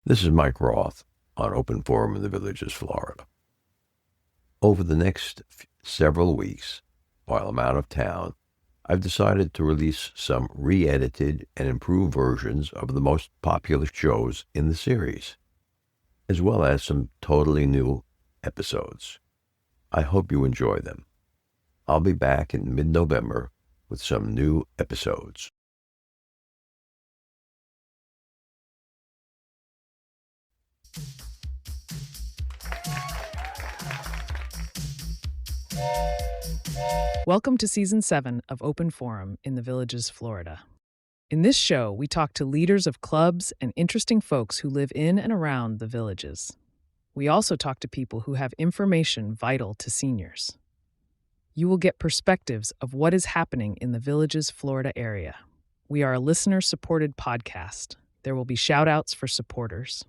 This is Mike Roth on Open Forum in the Villages, Florida. Over the next several weeks, while I'm out of town, I've decided to release some re-edited and improved versions of the most popular shows in the series, as well as some totally new episodes. I hope you enjoy them. I'll be back in mid-November with some new episodes. Welcome to Season 7 of Open Forum in the Villages, Florida. In this show, we talk to leaders of clubs and interesting folks who live in and around the villages. We also talk to people who have information vital to seniors. You will get perspectives of what is happening in the Villages, Florida area. We are a listener-supported podcast. There will be shout-outs for supporters.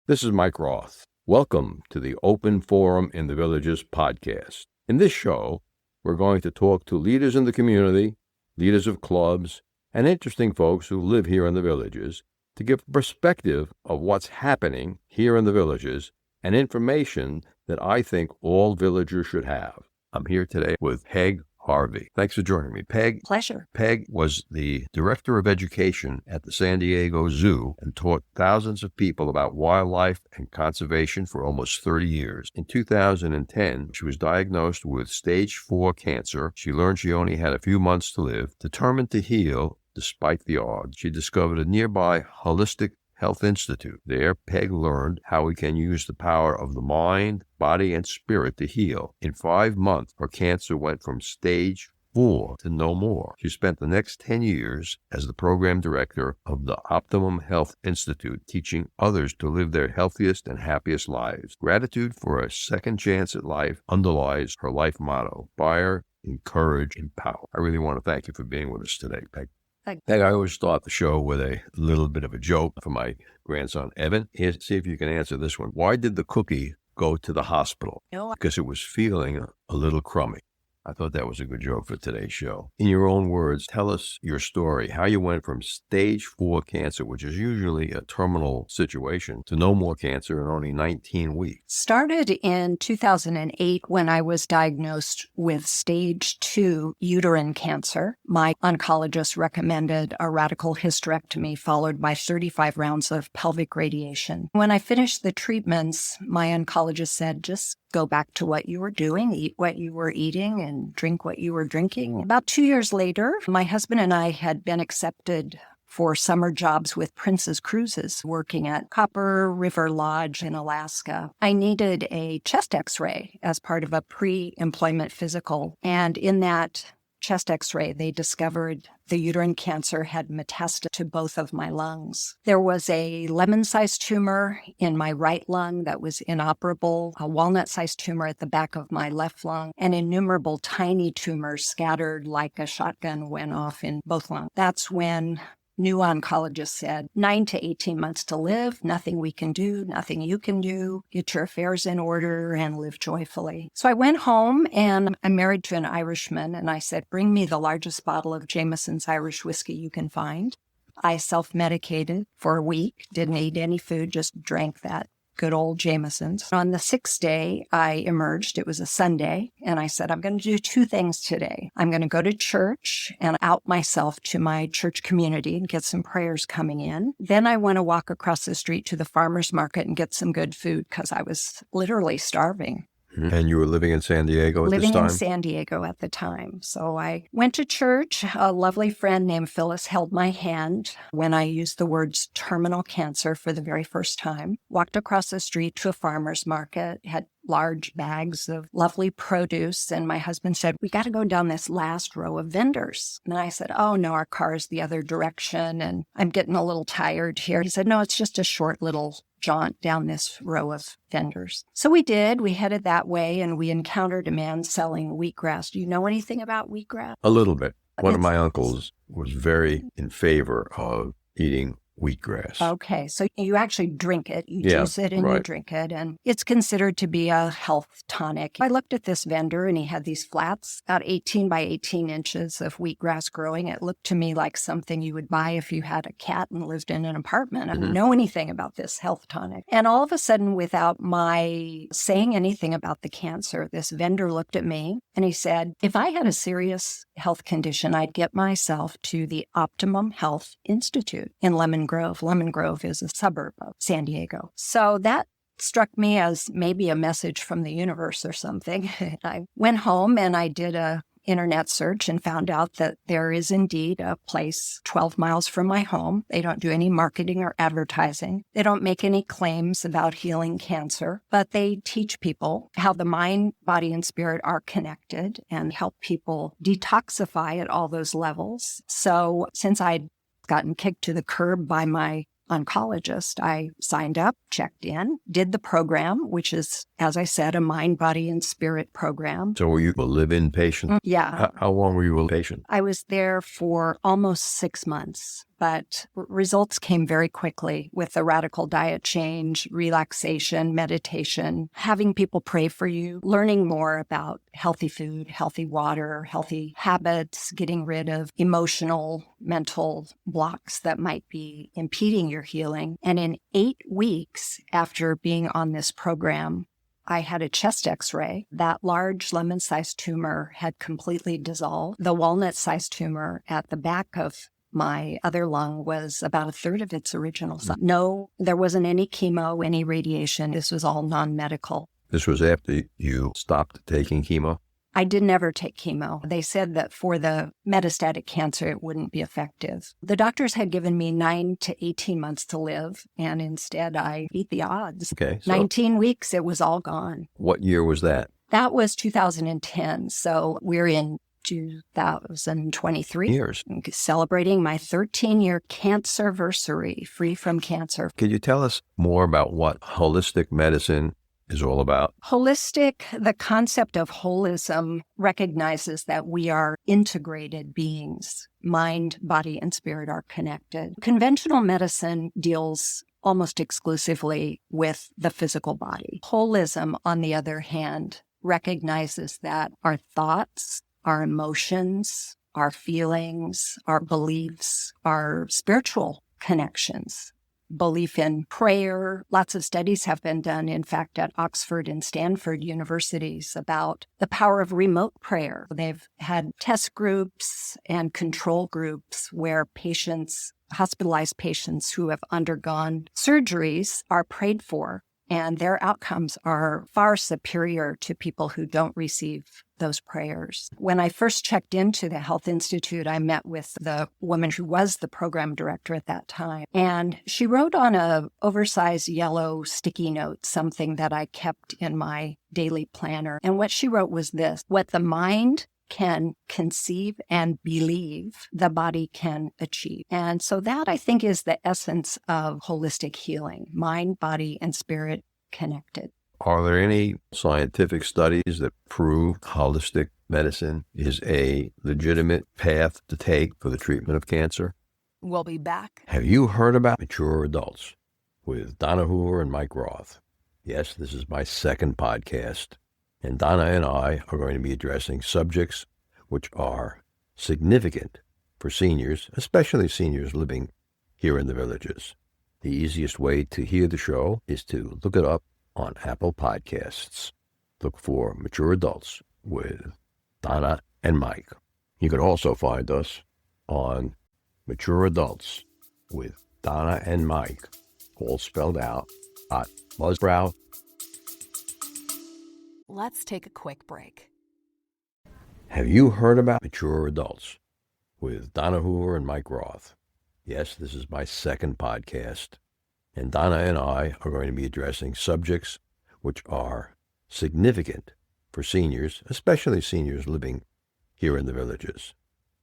This is Mike Roth. Welcome to the Open Forum in the Villages podcast. In this show, we're going to talk to leaders in the community, leaders of clubs, and interesting folks who live here in the villages to give perspective of what's happening here in the villages and information that I think all villagers should have. I'm here today with Peg Harvey. Thanks for joining me, Peg. Pleasure. Peg was the director of education at the San Diego Zoo and taught thousands of people about wildlife and conservation for almost 30 years. In 2010, she was diagnosed with stage 4 cancer. She learned she only had a few months to live. Determined to heal despite the odds, she discovered a nearby Wholistic Health Institute. There, Peg learned how we can use the power of the mind, body, and spirit to heal. In 5 months, her cancer went from stage 4 to no more. She spent the next 10 years as the program director of the Optimum Health Institute, teaching others to live their healthiest and happiest lives. Gratitude for a second chance at life underlies her life motto: inspire, encourage, empower. I really want to thank you for being with us today, Peg. Peg, I always start the show with a little bit of a joke for my grandson, Evan. Here, see if you can answer this one. Why did the cookie go to the hospital? Because it was feeling a little crummy. I thought that was a good joke for today's show. In your own words, tell us your story, how you went from stage 4 cancer, which is usually a terminal situation, to no more cancer in only 19 weeks. Started in 2008 when I was diagnosed with stage 2 uterine cancer. My oncologist recommended a radical hysterectomy followed by 35 rounds of pelvic radiation. When I finished the treatments, my oncologist said, just go back to what you were doing, eat what you were eating, and drink what you were drinking. About 2 years later, my husband and I had been accepted for summer jobs with Princess Cruises, working at Copper River Lodge in Alaska. I needed a chest x-ray as part of a pre-employment physical, and in that chest x-ray, they discovered the uterine cancer had metastasis to both of my lungs. There was a lemon-sized tumor in my right lung that was inoperable, a walnut-sized tumor at the back of my left lung, and innumerable tiny tumors scattered like a shotgun went off in both lungs. That's when new oncologist said, 9 to 18 months to live, nothing we can do, nothing you can do, get your affairs in order and live joyfully. So I went home and I'm married to an Irishman and I said, bring me the largest bottle of Jameson's Irish whiskey you can find. I self-medicated for a week, didn't eat any food, just drank that good old Jameson's. On the 6th day, I emerged. It was a Sunday, and I said, I'm going to do 2 things today. I'm going to go to church and out myself to my church community and get some prayers coming in. Then I want to walk across the street to the farmer's market and get some good food because I was literally starving. And you were living in San Diego at this time? Living in San Diego at the time. So I went to church. A lovely friend named Phyllis held my hand when I used the words terminal cancer for the very first time. Walked across the street to a farmer's market, had large bags of lovely produce. And my husband said, we got to go down this last row of vendors. And I said, oh, no, our car is the other direction. And I'm getting a little tired here. He said, no, it's just a short little jaunt down this row of vendors. So we did. We headed that way and we encountered a man selling wheatgrass. Do you know anything about wheatgrass? A little bit. One of my uncles was very in favor of eating wheatgrass. Okay, so you actually drink it. You Yeah, juice it and you right. drink it, and it's considered to be a health tonic. I looked at this vendor, and he had these flats, about 18 by 18 inches of wheatgrass growing. It looked to me like something you would buy if you had a cat and lived in an apartment. I didn't know anything about this health tonic. And all of a sudden, without my saying anything about the cancer, this vendor looked at me and he said, if I had a serious health condition, I'd get myself to the Optimum Health Institute in Lemon Grove. Lemon Grove is a suburb of San Diego. So that struck me as maybe a message from the universe or something. I went home and I did a internet search and found out that there is indeed a place 12 miles from my home. They don't do any marketing or advertising. They don't make any claims about healing cancer, but they teach people how the mind, body, and spirit are connected and help people detoxify at all those levels. So since I'd gotten kicked to the curb by my oncologist, I signed up, checked in, did the program, which is, as I said, a mind, body, and spirit program. So were you a live-in patient? Yeah. How long were you a patient? I was there for almost 6 months, but results came very quickly with a radical diet change, relaxation, meditation, having people pray for you, learning more about healthy food, healthy water, healthy habits, getting rid of emotional, mental blocks that might be impeding your healing. And in 8 weeks after being on this program, I had a chest x-ray. That large lemon-sized tumor had completely dissolved. The walnut-sized tumor at the back of my other lung was about a third of its original size. No, there wasn't any chemo, any radiation. This was all non-medical. This was after you stopped taking chemo? I did never take chemo. They said that for the metastatic cancer, it wouldn't be effective. The doctors had given me 9 to 18 months to live, and instead I beat the odds. Okay. So 19 weeks, it was all gone. what year was that? That was 2010, so we're in 2023. Years. Celebrating my 13-year cancerversary, free from cancer. Could you tell us more about what holistic medicine is all about? Holistic, the concept of holism recognizes that we are integrated beings. Mind, body, and spirit are connected. Conventional medicine deals almost exclusively with the physical body. Holism, on the other hand, recognizes that our thoughts, our emotions, our feelings, our beliefs, our spiritual connections, belief in prayer. Lots of studies have been done, in fact, at Oxford and Stanford universities about the power of remote prayer. They've had test groups and control groups where patients, hospitalized patients who have undergone surgeries, are prayed for, and their outcomes are far superior to people who don't receive those prayers. When I first checked into the Health Institute, I met with the woman who was the program director at that time. And she wrote on a oversized yellow sticky note something that I kept in my daily planner. And what she wrote was this: what the mind can conceive and believe, the body can achieve. And so that, I think, is the essence of holistic healing: mind, body, and spirit connected. Are there any scientific studies that prove holistic medicine is a legitimate path to take for the treatment of cancer? We'll be back. Have you heard about Mature Adults with Donna Hoover and Mike Roth? Yes, this is my second podcast, and Donna and I are going to be addressing subjects which are significant for seniors, especially seniors living here in the villages. The easiest way to hear the show is to look it up on Apple Podcasts. Look for Mature Adults with Donna and Mike. You can also find us on Mature Adults with Donna and Mike, all spelled out, at Buzzsprout. Let's take a quick break. Have you heard about Mature Adults with Donna Hoover and Mike Roth? Yes, this is my second podcast, and Donna and I are going to be addressing subjects which are significant for seniors, especially seniors living here in the villages.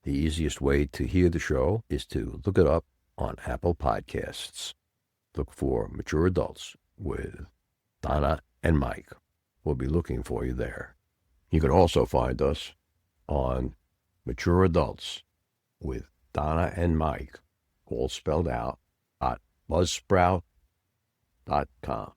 The easiest way to hear the show is to look it up on Apple Podcasts. Look for Mature Adults with Donna and Mike. We'll be looking for you there. You can also find us on Mature Adults with Donna and Mike, all spelled out, www.buzzsprout.com.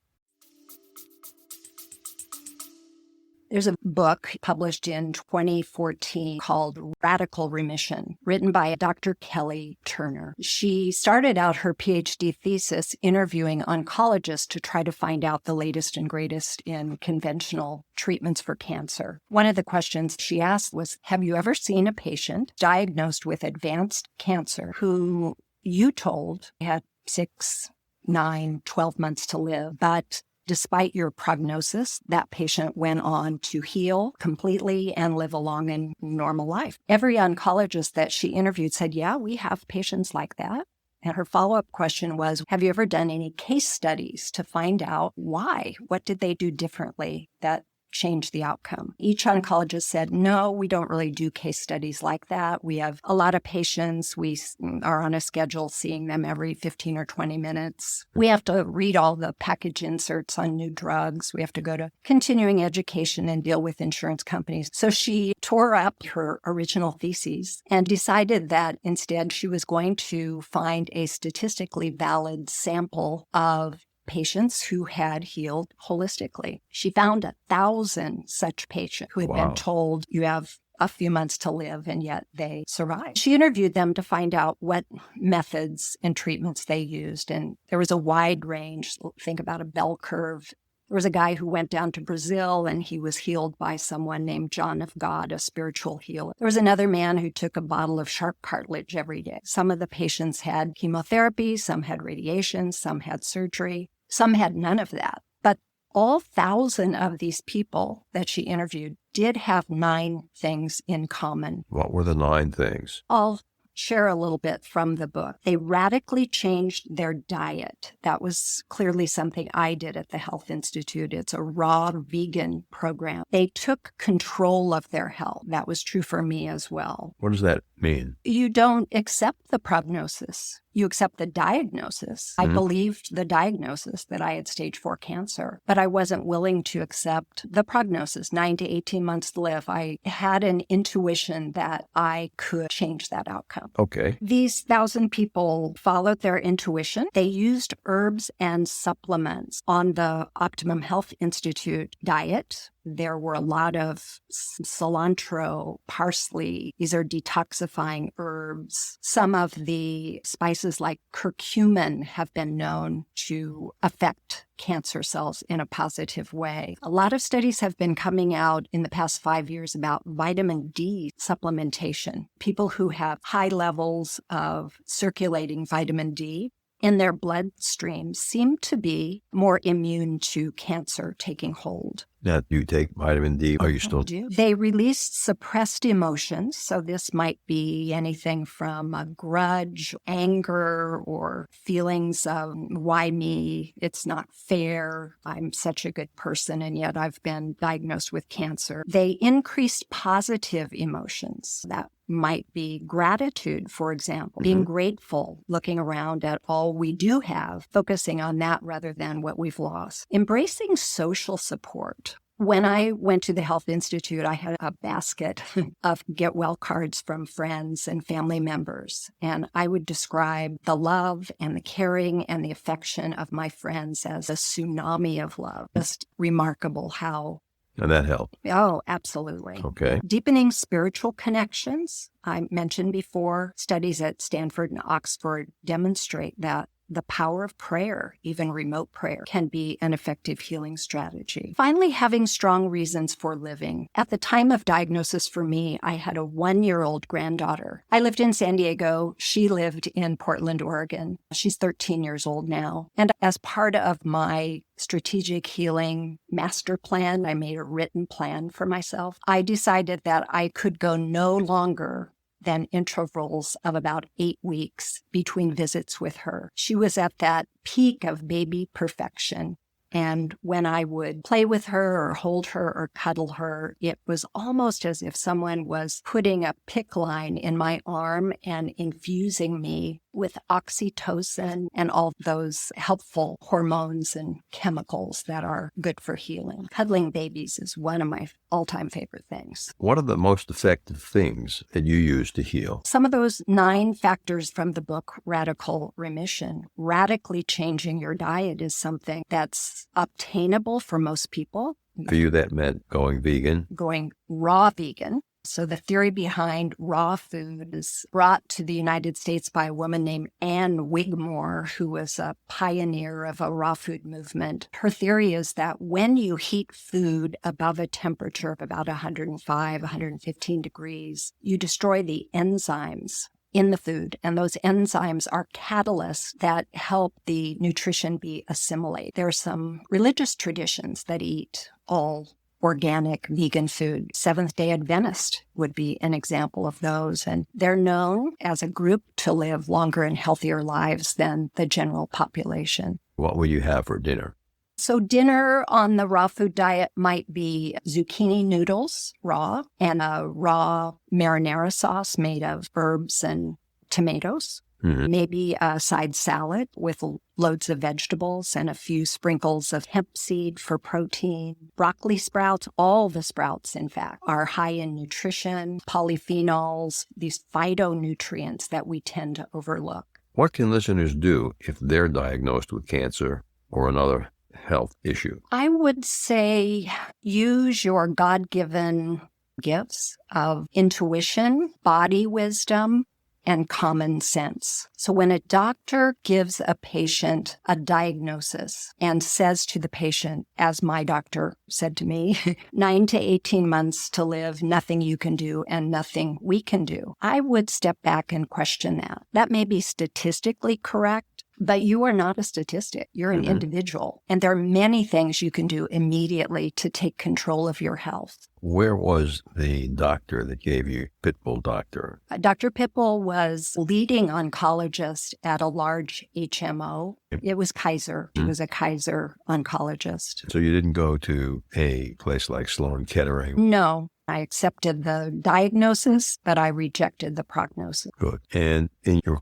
There's a book published in 2014 called Radical Remission, written by Dr. Kelly Turner. She started out her PhD thesis interviewing oncologists to try to find out the latest and greatest in conventional treatments for cancer. One of the questions she asked was, have you ever seen a patient diagnosed with advanced cancer who you told had 6, 9, 12 months to live, but despite your prognosis, that patient went on to heal completely and live a long and normal life? Every oncologist that she interviewed said, yeah, we have patients like that. And her follow-up question was, have you ever done any case studies to find out why? What did they do differently that change the outcome? Each oncologist said, no, we don't really do case studies like that. We have a lot of patients. We are on a schedule seeing them every 15 or 20 minutes. We have to read all the package inserts on new drugs. We have to go to continuing education and deal with insurance companies. So she tore up her original theses and decided that instead she was going to find a statistically valid sample of patients who had healed holistically. She found 1,000 such patients who had been told, you have a few months to live, and yet they survived. She interviewed them to find out what methods and treatments they used, and there was a wide range. Think about a bell curve. There was a guy who went down to Brazil, and he was healed by someone named John of God, a spiritual healer. There was another man who took a bottle of shark cartilage every day. Some of the patients had chemotherapy, some had radiation, some had surgery. Some had none of that. But all 1,000 of these people that she interviewed did have 9 things in common. What were the 9 things? I'll share a little bit from the book. They radically changed their diet. That was clearly something I did at the Health Institute. It's a raw vegan program. They took control of their health. That was true for me as well. What does that mean? You don't accept the prognosis. You accept the diagnosis. I believed the diagnosis that I had stage 4 cancer, but I wasn't willing to accept the prognosis, 9 to 18 months to live. I had an intuition that I could change that outcome. Okay. These 1,000 people followed their intuition. They used herbs and supplements on the Optimum Health Institute diet. There were a lot of cilantro, parsley. These are detoxifying herbs. Some of the spices like curcumin have been known to affect cancer cells in a positive way. A lot of studies have been coming out in the past 5 years about vitamin D supplementation. People who have high levels of circulating vitamin D in their bloodstream seem to be more immune to cancer taking hold. Now, do you take vitamin D? Are you still? They released suppressed emotions. So this might be anything from a grudge, anger, or feelings of why me? It's not fair. I'm such a good person, and yet I've been diagnosed with cancer. They increased positive emotions. That might be gratitude, for example, being grateful, looking around at all we do have, focusing on that rather than what we've lost. Embracing social support. When I went to the Health Institute, I had a basket of get well cards from friends and family members. And I would describe the love and the caring and the affection of my friends as a tsunami of love. Just remarkable how. And that helped. Oh, absolutely. Okay. Deepening spiritual connections. I mentioned before, studies at Stanford and Oxford demonstrate that the power of prayer, even remote prayer, can be an effective healing strategy. Finally, having strong reasons for living. At the time of diagnosis for me, I had a 1-year-old granddaughter. I lived in San Diego. She lived in Portland, Oregon. She's 13 years old now. And as part of my strategic healing master plan, I made a written plan for myself. I decided that I could go no longer than intervals of about 8 weeks between visits with her. She was at that peak of baby perfection. And when I would play with her or hold her or cuddle her, it was almost as if someone was putting a PICC line in my arm and infusing me with oxytocin and all those helpful hormones and chemicals that are good for healing. Cuddling babies is one of my all-time favorite things. What are the most effective things that you use to heal? Some of those 9 factors from the book, Radical Remission. Radically changing your diet is something that's obtainable for most people. For you, that meant going vegan? Going raw vegan. So the theory behind raw food is brought to the United States by a woman named Anne Wigmore, who was a pioneer of a raw food movement. Her theory is that when you heat food above a temperature of about 105, 115 degrees, you destroy the enzymes in the food, and those enzymes are catalysts that help the nutrition be assimilated. There are some religious traditions that eat all organic vegan food. Seventh-day Adventist would be an example of those, and they're known as a group to live longer and healthier lives than the general population. What will you have for dinner? So dinner on the raw food diet might be zucchini noodles, raw, and a raw marinara sauce made of herbs and tomatoes. Mm-hmm. Maybe a side salad with loads of vegetables and a few sprinkles of hemp seed for protein. Broccoli sprouts, all the sprouts, in fact, are high in nutrition, polyphenols, these phytonutrients that we tend to overlook. What can listeners do if they're diagnosed with cancer or another health issue? I would say use your God-given gifts of intuition, body wisdom, and common sense. So when a doctor gives a patient a diagnosis and says to the patient, as my doctor said to me, 9 to 18 months to live, nothing you can do and nothing we can do, I would step back and question that. That may be statistically correct, but you are not a statistic. You're an individual. And there are many things you can do immediately to take control of your health. Where was the doctor that gave you Pitbull Doctor? Dr. Pitbull was leading oncologist at a large HMO. It was Kaiser. He was a Kaiser oncologist. So you didn't go to a place like Sloan Kettering? No. I accepted the diagnosis, but I rejected the prognosis. Good. And in your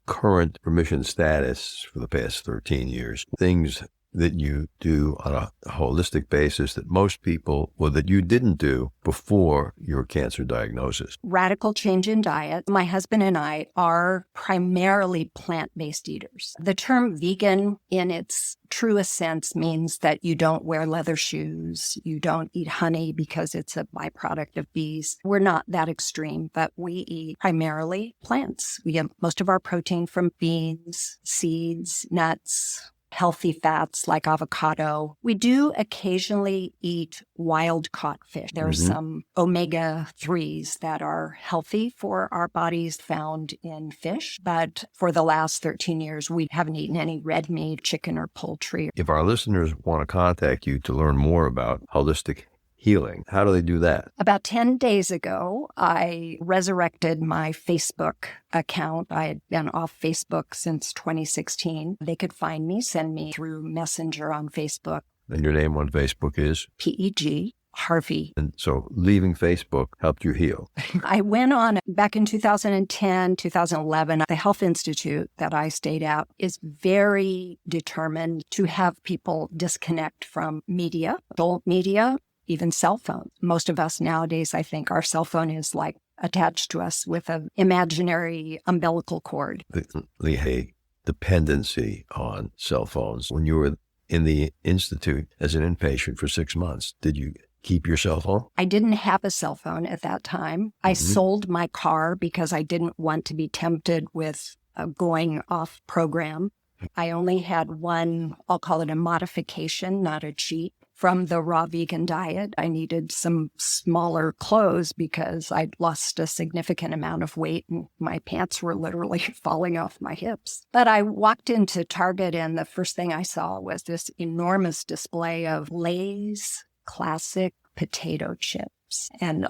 current remission status for the past 13 years, things that you do on a holistic basis that most people, or that you didn't do before your cancer diagnosis? Radical change in diet. My husband and I are primarily plant-based eaters. The term vegan in its truest sense means that you don't wear leather shoes, you don't eat honey because it's a byproduct of bees. We're not that extreme, but we eat primarily plants. We get most of our protein from beans, seeds, nuts, healthy fats like avocado. We do occasionally eat wild-caught fish. There are some omega-3s that are healthy for our bodies found in fish, but for the last 13 years, we haven't eaten any red meat, chicken, or poultry. If our listeners want to contact you to learn more about holistic healing, how do they do that? About 10 days ago, I resurrected my Facebook account. I had been off Facebook since 2016. They could find me, send me through Messenger on Facebook. And your name on Facebook is? Peg Harvey. And so leaving Facebook helped you heal. I went on back in 2010, 2011. The Health Institute that I stayed at is very determined to have people disconnect from media, adult media, even cell phones. Most of us nowadays, I think our cell phone is like attached to us with an imaginary umbilical cord. The dependency on cell phones. When you were in the Institute as an inpatient for 6 months, did you keep your cell phone? I didn't have a cell phone at that time. I sold my car because I didn't want to be tempted with going off program. I only had one, I'll call it a modification, not a cheat, from the raw vegan diet. I needed some smaller clothes because I'd lost a significant amount of weight and my pants were literally falling off my hips. But I walked into Target and the first thing I saw was this enormous display of Lay's classic potato chips. And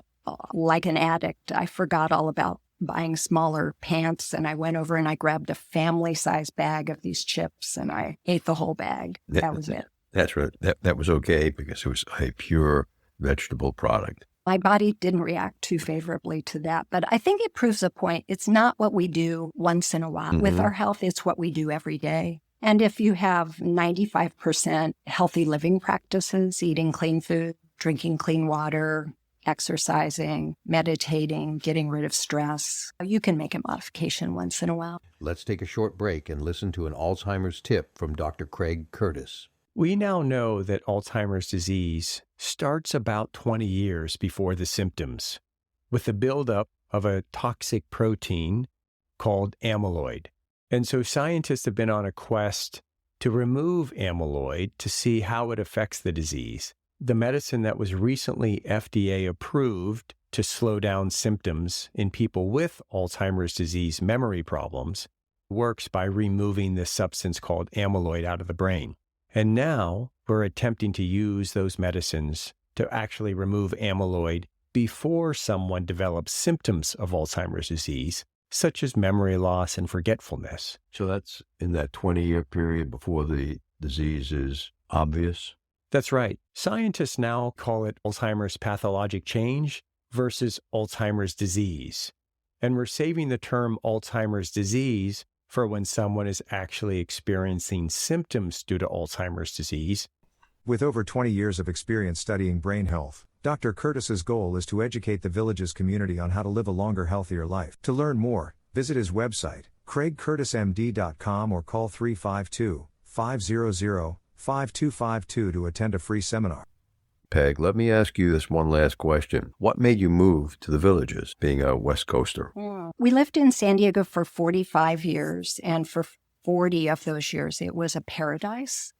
like an addict, I forgot all about buying smaller pants, and I went over and I grabbed a family-size bag of these chips and I ate the whole bag. That was it. That's right. That was okay because it was a pure vegetable product. My body didn't react too favorably to that, but I think it proves a point. It's not what we do once in a while. With our health, it's what we do every day. And if you have 95% healthy living practices, eating clean food, drinking clean water, exercising, meditating, getting rid of stress, you can make a modification once in a while. Let's take a short break and listen to an Alzheimer's tip from Dr. Craig Curtis. We now know that Alzheimer's disease starts about 20 years before the symptoms, with the buildup of a toxic protein called amyloid. And so scientists have been on a quest to remove amyloid to see how it affects the disease. The medicine that was recently FDA approved to slow down symptoms in people with Alzheimer's disease memory problems works by removing this substance called amyloid out of the brain. And now we're attempting to use those medicines to actually remove amyloid before someone develops symptoms of Alzheimer's disease, such as memory loss and forgetfulness. So that's in that 20-year period before the disease is obvious? That's right. Scientists now call it Alzheimer's pathologic change versus Alzheimer's disease. And we're saving the term Alzheimer's disease for when someone is actually experiencing symptoms due to Alzheimer's disease. With over 20 years of experience studying brain health, Dr. Curtis's goal is to educate the Villages community on how to live a longer, healthier life. To learn more, visit his website, craigcurtismd.com, or call 352-500-5252 to attend a free seminar. Peg, let me ask you this one last question. What made you move to the Villages, being a West Coaster? We lived in San Diego for 45 years, and for 40 of those years, it was a paradise.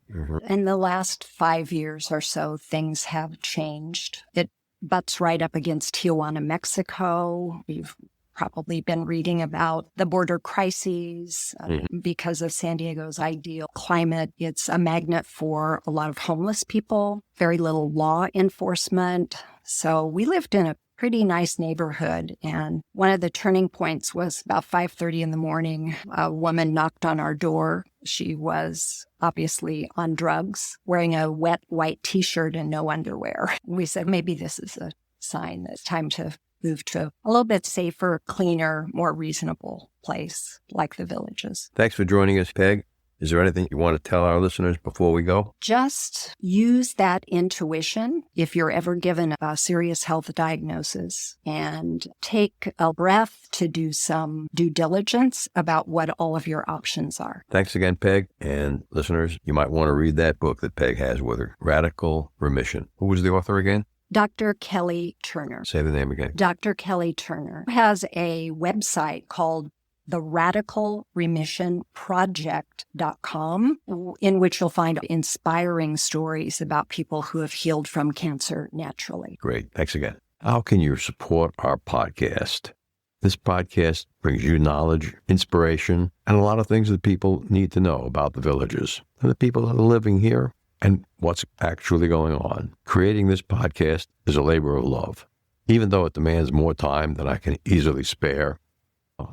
In the last 5 years or so, things have changed. It butts right up against Tijuana, Mexico. We've probably been reading about the border crises because of San Diego's ideal climate. It's a magnet for a lot of homeless people, very little law enforcement. So we lived in a pretty nice neighborhood. And one of the turning points was about 5:30 in the morning. A woman knocked on our door. She was obviously on drugs, wearing a wet white T-shirt and no underwear. We said, maybe this is a sign that it's time to move to a little bit safer, cleaner, more reasonable place like the Villages. Thanks for joining us, Peg. Is there anything you want to tell our listeners before we go? Just use that intuition if you're ever given a serious health diagnosis, and take a breath to do some due diligence about what all of your options are. Thanks again, Peg. And listeners, you might want to read that book that Peg has with her, Radical Remission. Who was the author again? Dr. Kelly Turner. Say the name again. Dr. Kelly Turner has a website called the RadicalRemissionProject.com, in which you'll find inspiring stories about people who have healed from cancer naturally. Great. Thanks again. How can you support our podcast? This podcast brings you knowledge, inspiration, and a lot of things that people need to know about the Villages and the people that are living here and what's actually going on. Creating this podcast is a labor of love. Even though it demands more time than I can easily spare,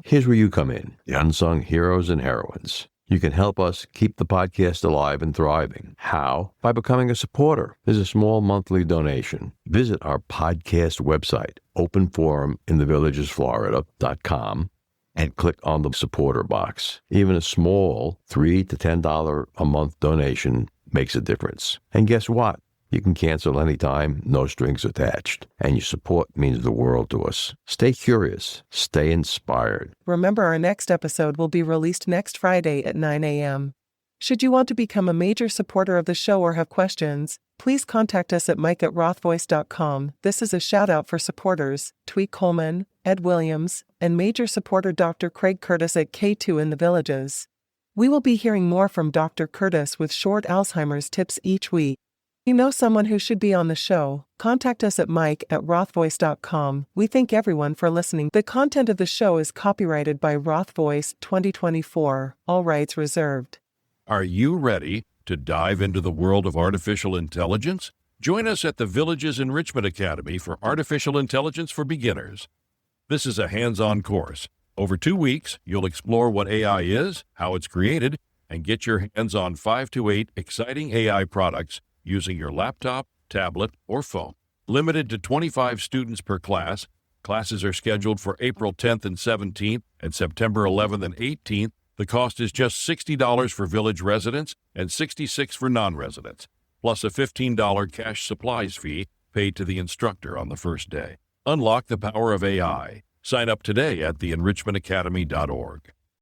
here's where you come in, the unsung heroes and heroines. You can help us keep the podcast alive and thriving. How? By becoming a supporter. There's a small monthly donation. Visit our podcast website, openforuminthevillagesflorida.com, and click on the supporter box. Even a small $3 to $10 a month donation makes a difference. And guess what? You can cancel anytime, no strings attached. And your support means the world to us. Stay curious. Stay inspired. Remember, our next episode will be released next Friday at 9 a.m. Should you want to become a major supporter of the show or have questions, please contact us at mike@rothvoice.com. This is a shout-out for supporters Tweet Coleman, Ed Williams, and major supporter Dr. Craig Curtis at K2 in the Villages. We will be hearing more from Dr. Curtis with short Alzheimer's tips each week. You know someone who should be on the show? Contact us at mike@rothvoice.com. We thank everyone for listening. The content of the show is copyrighted by Roth Voice 2024. All rights reserved. Are you ready to dive into the world of artificial intelligence? Join us at the Villages Enrichment Academy for Artificial Intelligence for Beginners. This is a hands-on course. Over 2 weeks, you'll explore what AI is, how it's created, and get your hands on 5 to 8 exciting AI products using your laptop, tablet, or phone. Limited to 25 students per class, classes are scheduled for April 10th and 17th and September 11th and 18th. The cost is just $60 for village residents and $66 for non-residents, plus a $15 cash supplies fee paid to the instructor on the first day. Unlock the power of AI. Sign up today at theenrichmentacademy.org.